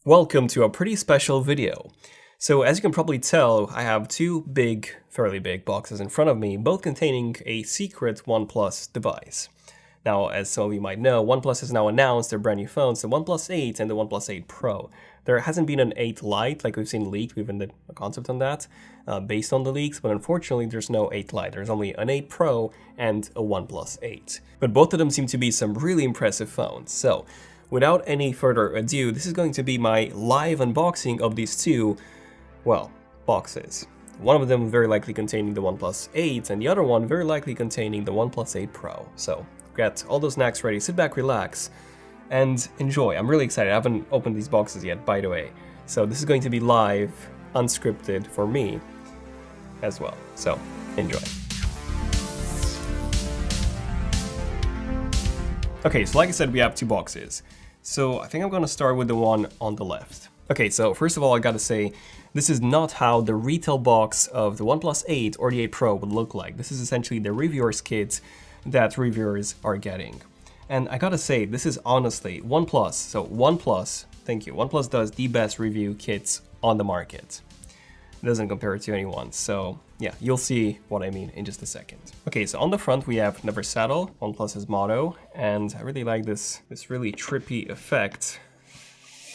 Welcome to a pretty special video. So as you can probably tell, I have two fairly big boxes in front of me, both containing a secret OnePlus device. Now, as some of you might know, OnePlus has now announced their brand new phones, the OnePlus 8 and the OnePlus 8 Pro. There hasn't been an 8 Lite like we've seen leaked. We've invented a concept on that based on the leaks, but unfortunately there's no 8 Lite. There's only an 8 Pro and a OnePlus 8. But both of them seem to be some really impressive phones. So without any further ado, this is going to be my live unboxing of these two, well, boxes. One of them very likely containing the OnePlus 8 and the other one very likely containing the OnePlus 8 Pro. So get all those snacks ready, sit back, relax, and enjoy. I'm really excited. I haven't opened these boxes yet, by the way. So this is going to be live, unscripted for me as well. So enjoy. Okay, so like I said, we have two boxes. So I think I'm gonna start with the one on the left. Okay, so first of all, I gotta say, this is not how the retail box of the OnePlus 8 or the 8 Pro would look like. This is essentially the reviewer's kit that reviewers are getting. And I gotta say, this is honestly OnePlus. So OnePlus, thank you. OnePlus does the best review kits on the market. It doesn't compare it to anyone. So yeah, you'll see what I mean in just a second. Okay, so on the front we have Never Settle, OnePlus's motto, and I really like this really trippy effect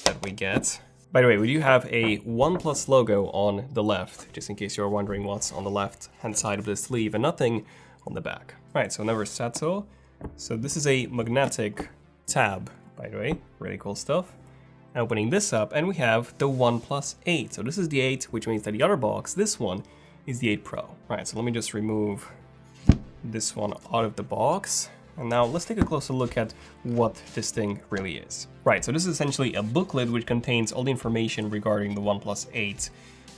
that we get. By the way, we do have a OnePlus logo on the left, just in case you're wondering what's on the left-hand side of the sleeve, and nothing on the back. Right, so Never Settle. So this is a magnetic tab, by the way, really cool stuff. Opening this up, and we have the OnePlus 8. So this is the 8, which means that the other box, this one, is the 8 Pro. Right, so let me just remove this one out of the box. And now let's take a closer look at what this thing really is. Right, so this is essentially a booklet which contains all the information regarding the OnePlus 8.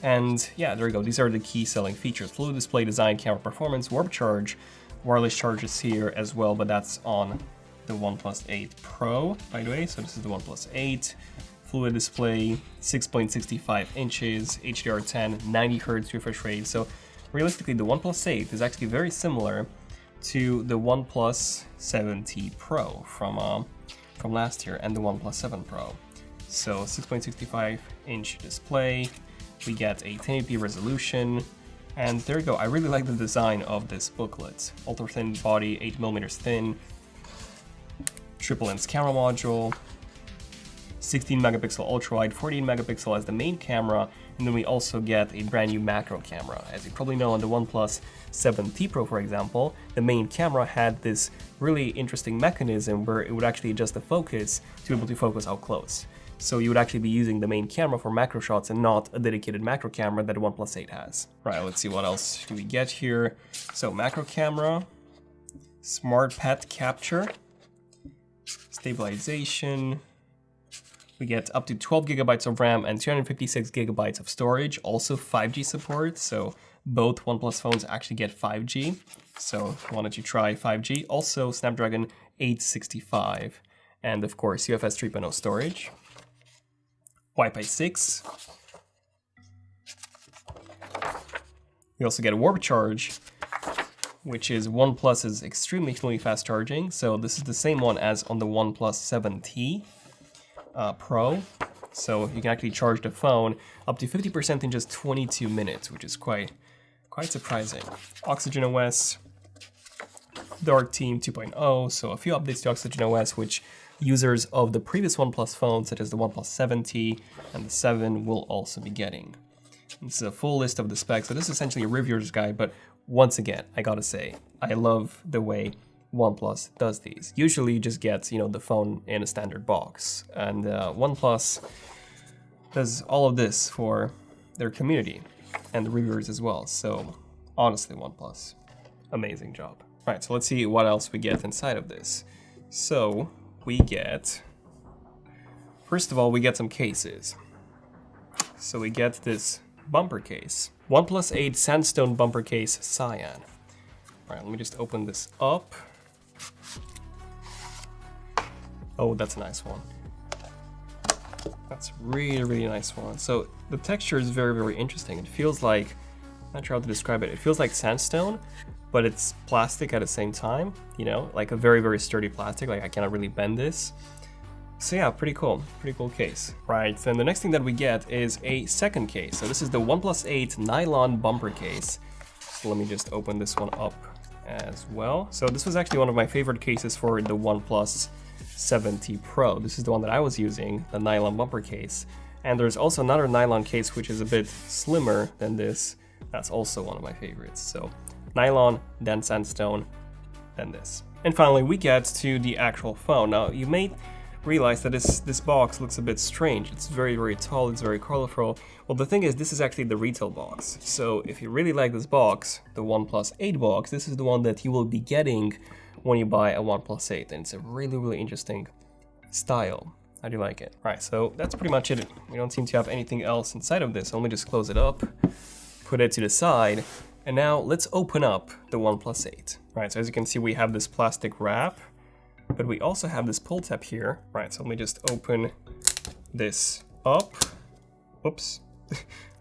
And yeah, there we go. These are the key selling features. Full display design, camera performance, warp charge, wireless charges here as well, but that's on the OnePlus 8 Pro, by the way. So this is the OnePlus 8. Fluid display, 6.65 inches, HDR10, 90 Hz refresh rate. So realistically, the OnePlus 8 is actually very similar to the OnePlus 7T Pro from last year and the OnePlus 7 Pro. So 6.65 inch display, we get a 1080p resolution, and there you go. I really like the design of this booklet. Ultra thin body, 8mm thin, triple lens camera module, 16 megapixel ultra wide, 14 megapixel as the main camera, and then we also get a brand new macro camera. As you probably know, on the OnePlus 7T Pro, for example, the main camera had this really interesting mechanism where it would actually adjust the focus to be able to focus out close. So you would actually be using the main camera for macro shots and not a dedicated macro camera that the OnePlus 8 has. Right, let's see what else do we get here. So macro camera, smart pet capture, stabilization. We get up to 12 gigabytes of RAM and 256 gigabytes of storage, also 5G support, so both OnePlus phones actually get 5G. So if you wanted to try 5G, also Snapdragon 865, and of course UFS 3.0 storage, Wi-Fi 6. We also get a warp charge, which is OnePlus's extremely fast charging. So this is the same one as on the OnePlus 7T Pro. So you can actually charge the phone up to 50% in just 22 minutes, which is quite surprising. Oxygen OS, Dark Theme 2.0, so a few updates to Oxygen OS, which users of the previous OnePlus phones, such as the OnePlus 7T and the 7, will also be getting. This is a full list of the specs, so this is essentially a reviewer's guide, but once again, I gotta say, I love the way OnePlus does these. Usually you just get, the phone in a standard box, and OnePlus does all of this for their community and the reviewers as well. So honestly, OnePlus, amazing job. Right, so let's see what else we get inside of this. So we get, first of all, we get some cases. So we get this bumper case, OnePlus 8 Sandstone bumper case Cyan. All right, let me just open this up. Oh, that's a nice one. That's really nice one. So the texture is very interesting. It feels like, I'm not sure how to describe it. It feels like sandstone, but it's plastic at the same time, like a very sturdy plastic. Like I cannot really bend this. So yeah, pretty cool case. Right, then the next thing that we get is a second case. So this is the OnePlus 8 nylon bumper case. So let me just open this one up as well. So this was actually one of my favorite cases for the OnePlus 7T Pro. This is the one that I was using, the nylon bumper case. And there's also another nylon case which is a bit slimmer than this. That's also one of my favorites. So nylon, then sandstone, then this. And finally we get to the actual phone. Now you may realize that this box looks a bit strange. It's very tall, it's very colorful. Well, the thing is, this is actually the retail box. So if you really like this box, the OnePlus 8 box, this is the one that you will be getting when you buy a OnePlus 8. And it's a really interesting style. How do you like it? Right, so that's pretty much it. We don't seem to have anything else inside of this. So let me just close it up, put it to the side. And now let's open up the OnePlus 8. Right, so as you can see, we have this plastic wrap, but we also have this pull tab here. Right, so let me just open this up. Oops.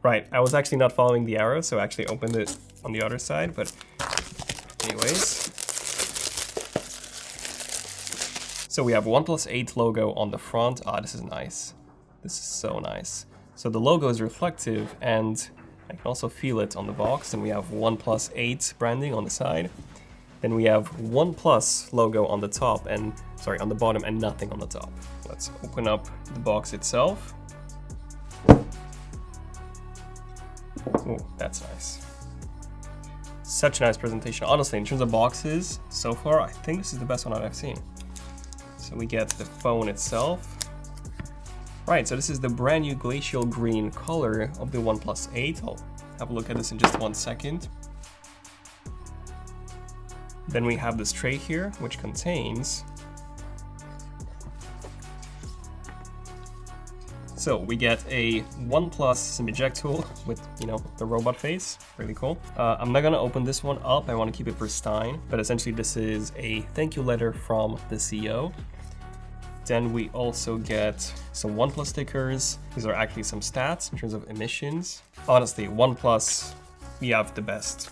Right, I was actually not following the arrow, so I actually opened it on the other side, but anyways. So we have OnePlus 8 logo on the front. Ah, this is nice. This is so nice. So the logo is reflective, and I can also feel it on the box. And we have OnePlus 8 branding on the side. Then we have OnePlus logo on the top and, sorry, on the bottom, and nothing on the top. Let's open up the box itself. Oh, that's nice. Such a nice presentation. Honestly, in terms of boxes, so far, I think this is the best one that I've seen. So we get the phone itself. Right, so this is the brand new glacial green color of the OnePlus 8. I'll have a look at this in just 1 second. Then we have this tray here, which contains... So we get a OnePlus SIM eject tool with, you know, the robot face. Really cool. I'm not gonna open this one up. I want to keep it pristine, but essentially this is a thank you letter from the CEO. Then we also get some OnePlus stickers. These are actually some stats in terms of emissions. Honestly, OnePlus, we have the best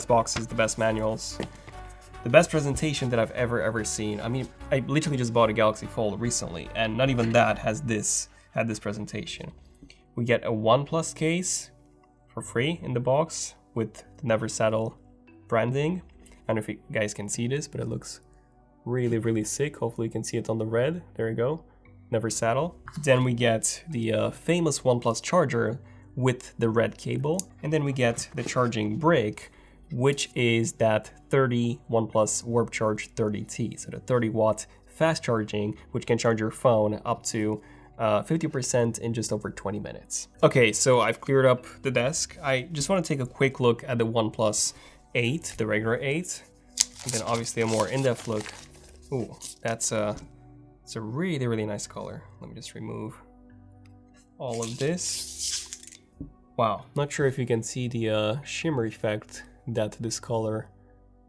boxes, the best manuals, the best presentation that I've ever seen. I mean, I literally just bought a Galaxy Fold recently, and not even that had this presentation. We get a OnePlus case for free in the box with the Never Settle branding. I don't know if you guys can see this, but it looks really sick. Hopefully you can see it on the red. There you go. Never Settle. Then we get the famous OnePlus charger with the red cable, and then we get the charging brick, which is that 30 OnePlus Warp Charge 30T, so the 30-watt fast charging, which can charge your phone up to 50% in just over 20 minutes. Okay, so I've cleared up the desk. I just want to take a quick look at the OnePlus 8, the regular 8, and then obviously a more in-depth look. Ooh, it's a really nice color. Let me just remove all of this. Wow, not sure if you can see the shimmer effect that this color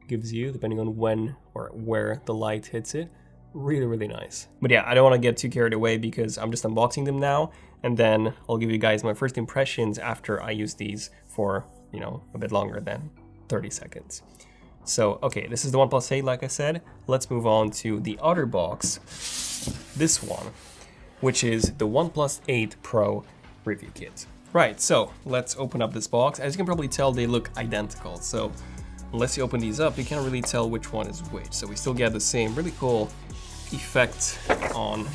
gives you, depending on when or where the light hits it. Really nice. But yeah, I don't want to get too carried away because I'm just unboxing them now, and then I'll give you guys my first impressions after I use these for, you know, a bit longer than 30 seconds. So, okay, this is the OnePlus 8, like I said. Let's move on to the other box, this one, which is the OnePlus 8 Pro review kit. Right, so let's open up this box. As you can probably tell, they look identical. So unless you open these up, you can't really tell which one is which. So we still get the same really cool effect on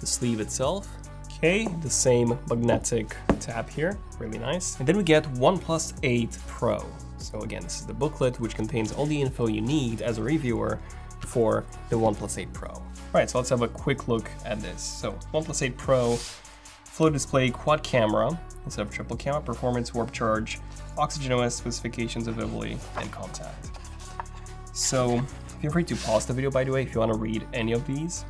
the sleeve itself. Okay, the same magnetic tab here, really nice. And then we get OnePlus 8 Pro. So again, this is the booklet, which contains all the info you need as a reviewer for the OnePlus 8 Pro. Right, so let's have a quick look at this. So OnePlus 8 Pro, full display quad camera instead of triple camera, performance, warp charge, Oxygen OS specifications, availability, and contact. So feel free to pause the video, by the way, if you want to read any of these.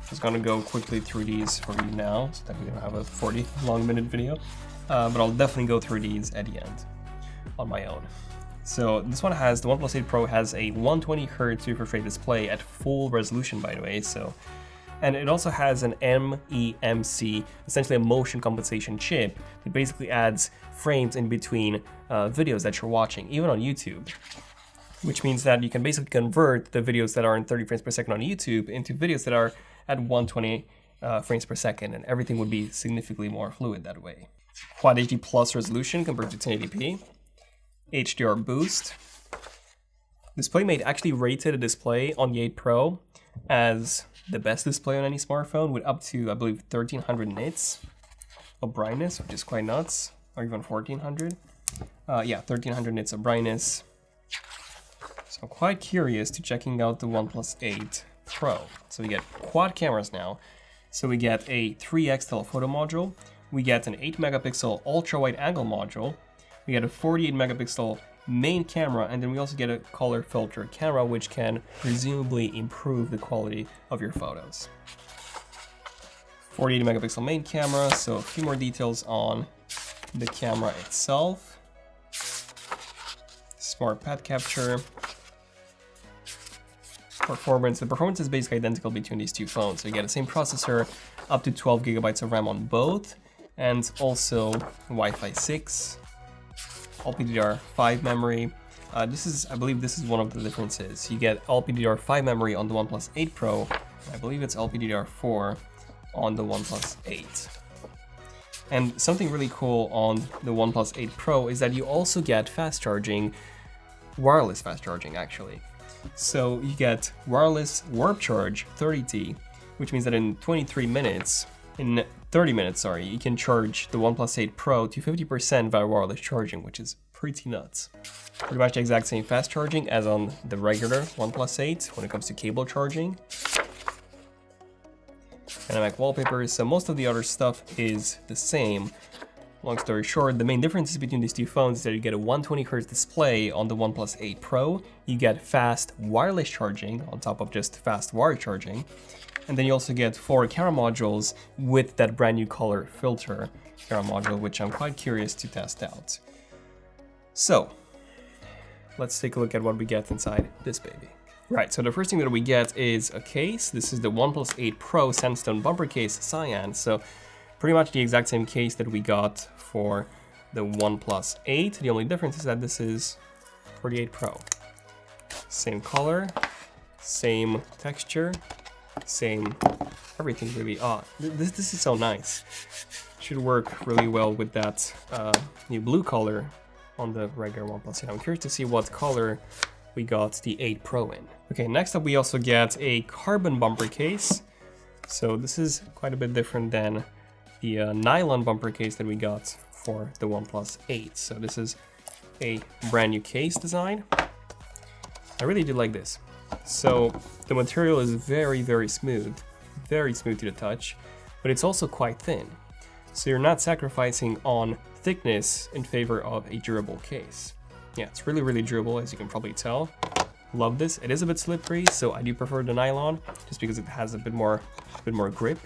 Just gonna go quickly through these for you now, so that we don't have a 40-long-minute video. But I'll definitely go through these at the end on my own. So this one has, the OnePlus 8 Pro has a 120Hz refresh rate display at full resolution, by the way. So, and it also has an MEMC, essentially a motion compensation chip that basically adds frames in between videos that you're watching, even on YouTube. which means that you can basically convert the videos that are in 30 frames per second on YouTube into videos that are at 120 frames per second, and everything would be significantly more fluid that way. Quad HD plus resolution compared to 1080p. HDR boost. DisplayMate actually rated a display on the 8 Pro as the best display on any smartphone with up to, I believe, 1300 nits of brightness, which is quite nuts, or even 1400. Yeah, 1300 nits of brightness. So I'm quite curious to checking out the OnePlus 8 Pro. So we get quad cameras now. So we get a 3x telephoto module, we get an 8 megapixel ultra wide angle module, we get a 48 megapixel main camera, and then we also get a color filter camera, which can presumably improve the quality of your photos. 48 megapixel main camera, so a few more details on the camera itself. Smart pad capture. Performance. The performance is basically identical between these two phones. So you get the same processor, up to 12 gigabytes of RAM on both, and also Wi-Fi 6, LPDDR5 memory. I believe this is one of the differences. You get LPDDR5 memory on the OnePlus 8 Pro. I believe it's LPDDR4 on the OnePlus 8. And something really cool on the OnePlus 8 Pro is that you also get fast charging, wireless fast charging actually. So you get wireless warp charge 30T, which means that in 30 minutes, you can charge the OnePlus 8 Pro to 50% via wireless charging, which is pretty nuts. Pretty much the exact same fast charging as on the regular OnePlus 8 when it comes to cable charging. Dynamic wallpapers, so most of the other stuff is the same. Long story short, the main differences between these two phones is that you get a 120Hz display on the OnePlus 8 Pro, you get fast wireless charging on top of just fast wire charging, and then you also get 4 camera modules with that brand new color filter camera module, which I'm quite curious to test out. So, let's take a look at what we get inside this baby. Right, so the first thing that we get is a case. This is the OnePlus 8 Pro Sandstone bumper case cyan, so pretty much the exact same case that we got for the OnePlus 8. The only difference is that this is for the 8 Pro. Same color, same texture, same everything really. This is so nice. Should work really well with that new blue color on the regular OnePlus 8. I'm curious to see what color we got the 8 Pro in. Okay, next up we also get a carbon bumper case. So this is quite a bit different than the nylon bumper case that we got for the OnePlus 8. So this is a brand new case design. I really do like this. So the material is very, very smooth to the touch, but it's also quite thin. So you're not sacrificing on thickness in favor of a durable case. Yeah, it's really, really durable, as you can probably tell. Love this. It is a bit slippery, so I do prefer the nylon, just because it has a bit more grip.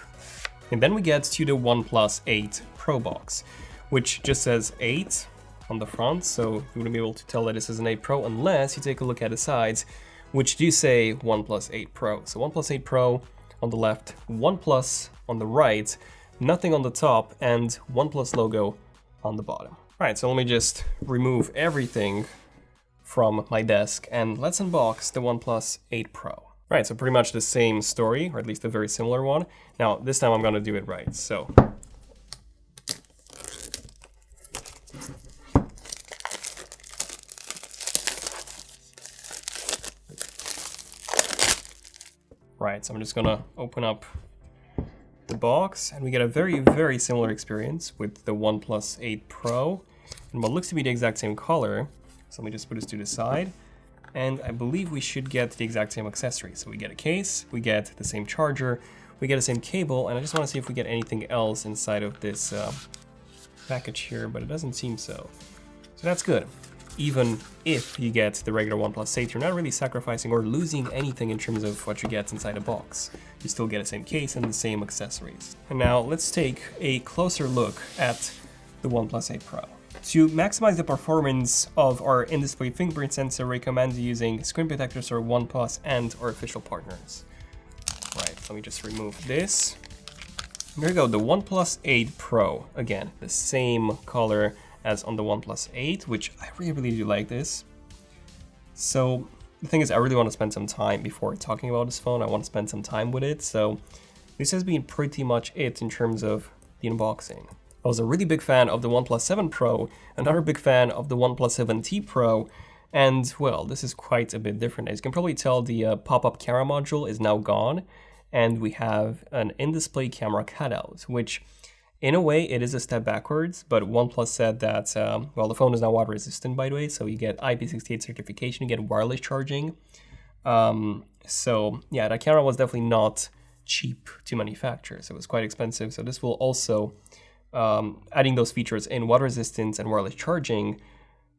And then we get to the OnePlus 8 Pro box, which just says 8 on the front, so you wouldn't be able to tell that this is an 8 Pro unless you take a look at the sides, which do say OnePlus 8 Pro. So OnePlus 8 Pro on the left, OnePlus on the right, nothing on the top, and OnePlus logo on the bottom. All right, so let me just remove everything from my desk and let's unbox the OnePlus 8 Pro. Right, so pretty much the same story, or at least a very similar one. Now, this time I'm gonna do it right, so. Right, so I'm just gonna open up the box, and we get a very, very similar experience with the OnePlus 8 Pro, and what looks to be the exact same color. So let me just put this to the side, and I believe we should get the exact same accessories. So we get a case, we get the same charger, we get the same cable, and I just want to see if we get anything else inside of this package here, but it doesn't seem so. So that's good. Even if you get the regular OnePlus 8, you're not really sacrificing or losing anything in terms of what you get inside a box. You still get the same case and the same accessories. And now let's take a closer look at the OnePlus 8 Pro. To maximize the performance of our in-display fingerprint sensor, recommend using screen protectors or OnePlus and our official partners. Right, let me just remove this. Here we go, the OnePlus 8 Pro. Again, the same color as on the OnePlus 8, which I really, really do like this. So the thing is, I really want to spend some time before talking about this phone. I want to spend some time with it. So this has been pretty much it in terms of the unboxing. I was a really big fan of the OnePlus 7 Pro, another big fan of the OnePlus 7T Pro, and well, this is quite a bit different. As you can probably tell, the pop-up camera module is now gone, and we have an in-display camera cutout, which in a way it is a step backwards, but OnePlus said that, well, the phone is now water resistant, by the way, so you get IP68 certification, you get wireless charging. So yeah, that camera was definitely not cheap to manufacture, so it was quite expensive. So this will also, adding those features in water resistance and wireless charging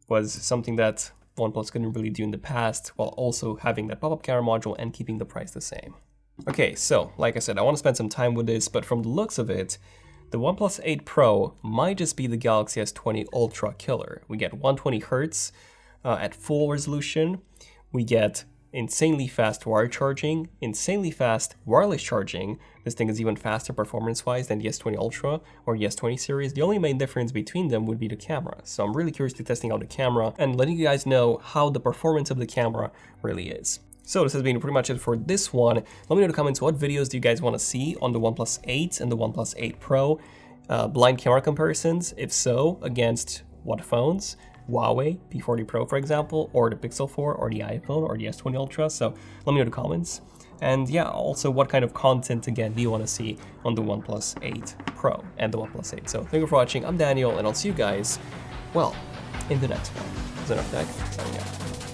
was something that OnePlus couldn't really do in the past, while also having that pop-up camera module and keeping the price the same. Okay, so like I said, I want to spend some time with this, but from the looks of it, the OnePlus 8 Pro might just be the Galaxy S20 Ultra killer. We get 120Hz at full resolution. We get insanely fast wire charging, insanely fast wireless charging. This thing is even faster performance-wise than the S20 Ultra or the S20 series. The only main difference between them would be the camera. So I'm really curious to testing out the camera and letting you guys know how the performance of the camera really is. So this has been pretty much it for this one. Let me know in the comments what videos do you guys want to see on the OnePlus 8 and the OnePlus 8 Pro. Blind camera comparisons, if so, against what phones? Huawei P40 Pro, for example, or the Pixel 4, or the iPhone, or the S20 Ultra. So let me know in the comments. And yeah, also what kind of content, again, do you want to see on the OnePlus 8 Pro and the OnePlus 8? So thank you for watching. I'm Daniel, and I'll see you guys, well, in the next one. ZONEofTECH, signing out.